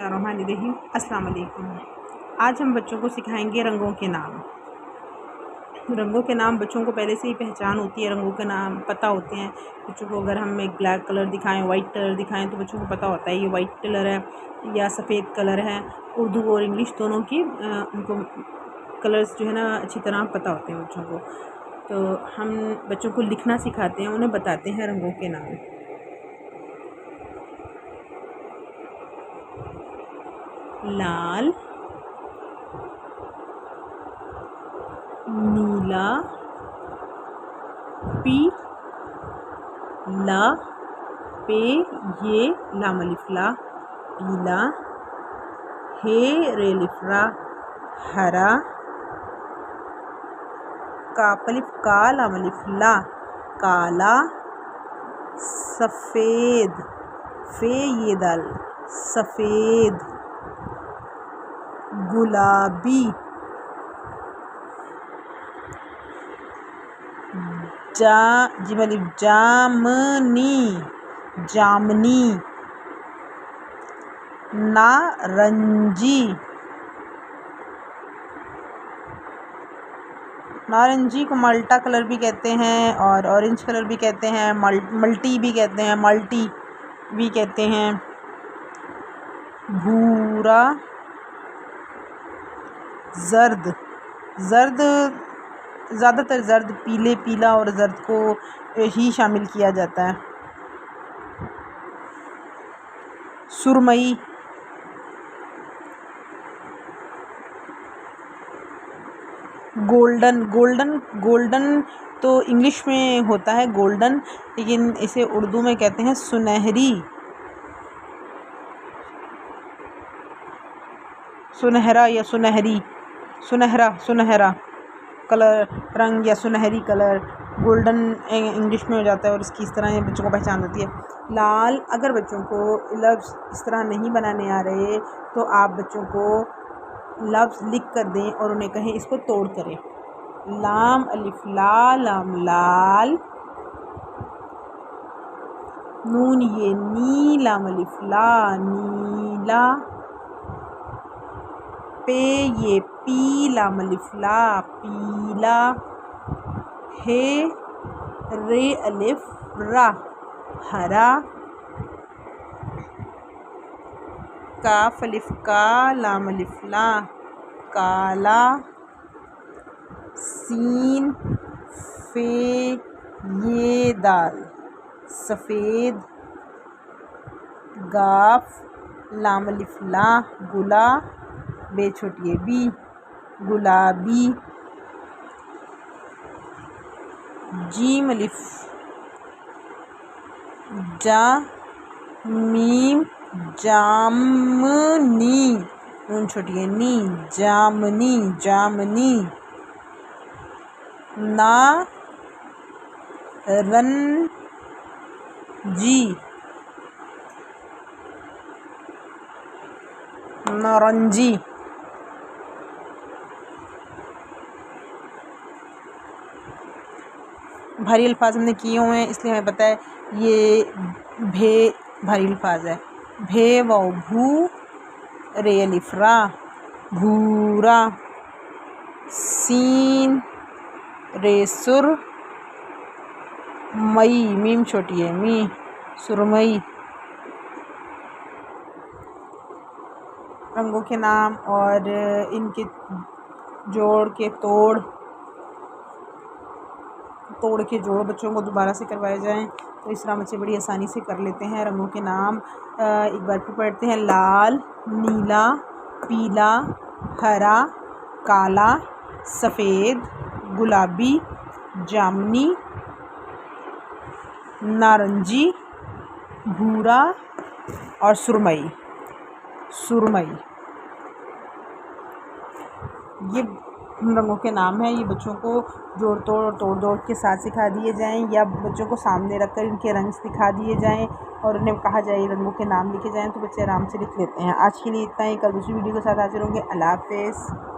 बिस्मिल्लाहिर्रहमानिर्रहीम। अस्सलाम वालेकुम। आज हम बच्चों को सिखाएंगे रंगों के नाम। रंगों के नाम बच्चों को पहले से ही पहचान होती है, रंगों के नाम पता होते हैं बच्चों को। अगर हम एक ब्लैक कलर दिखाएं, वाइट कलर दिखाएं तो बच्चों को पता होता है ये वाइट कलर है या सफ़ेद कलर है। उर्दू और इंग्लिश दोनों की उनको कलर्स जो है ना अच्छी तरह पता होते हैं बच्चों को। तो हम बच्चों को लिखना सिखाते हैं, उन्हें बताते हैं रंगों के नाम। लाल, नीला, पीला, पे ये लाम अलिफ ला, पीला, हे रे अलिफ रा, हरा, काफ अलिफ का लाम अलिफ ला, काला, सफ़ेद, फे ये दाल, सफ़ेद, गुलाबी, जिम अलिफ जामनी, जामनी, नारंजी, नारंजी को माल्टा कलर भी कहते हैं और ऑरेंज कलर भी कहते हैं, मल्टी भी कहते हैं, मल्टी भी कहते हैं। भूरा, जर्द, जर्द ज़्यादातर जर्द पीले, पीला और जर्द को ही शामिल किया जाता है। सुरमई, गोल्डन, गोल्डन तो इंग्लिश में होता है गोल्डन, लेकिन इसे उर्दू में कहते हैं सुनहरी, सुनहरा या सुनहरी, सुनहरा कलर, रंग या सुनहरी कलर, गोल्डन इंग्लिश में हो जाता है और इसकी इस तरह ये बच्चों को पहचान होती है। लाल, अगर बच्चों को लफ्ज़ इस तरह नहीं बनाने आ रहे तो आप बच्चों को लफ्ज़ लिख कर दें और उन्हें कहें इसको तोड़ करें। लाम अलिफ ला, लाम लाल, नून ये नी, लाम अलिफ ला, नीला, पे ये पी, लाम अलिफ ला, पीला, हे रे अलिफ रा, हरा, काफ अलिफ का, लाम अलिफ ला, काला, सीन फे ये दाल, सफ़ेद, गाफ लाम अलिफ ला, गुला, बे छोटी बी, गुलाबी, जीम अलिफ जा, मीम जामनी, नून छोटी नी, जामनी, जामनी, ना रन जी, नारंजी। भारी अल्फाज हमने किए हुए हैं इसलिए हमें पता है ये भे भारी अल्फाज है। भे व भू, रे अलिफ रा, भूरा, सीन रे सुर, मई, मीम छोटी है मी, सुरमई। रंगों के नाम और इनके जोड़ के तोड़ के जोड़ बच्चों को दोबारा से करवाए जाएं तो इस तरह बच्चे बड़ी आसानी से कर लेते हैं। रंगों के नाम एक बार फिर पढ़ते हैं। लाल, नीला, पीला, हरा, काला, सफ़ेद, गुलाबी, जामुनी, नारंगी, भूरा और सुरमई। ये रंगों के नाम हैं। ये बच्चों को जोड़ तोड़ के साथ सिखा दिए जाएं या बच्चों को सामने रखकर इनके रंग दिखा दिए जाएं और उन्हें कहा जाए रंगों के नाम लिखे जाएं तो बच्चे आराम से लिख लेते हैं। आज के लिए इतना ही, कल दूसरी वीडियो के साथ हाजिर होंगे। अल्लाह हाफ़िज़।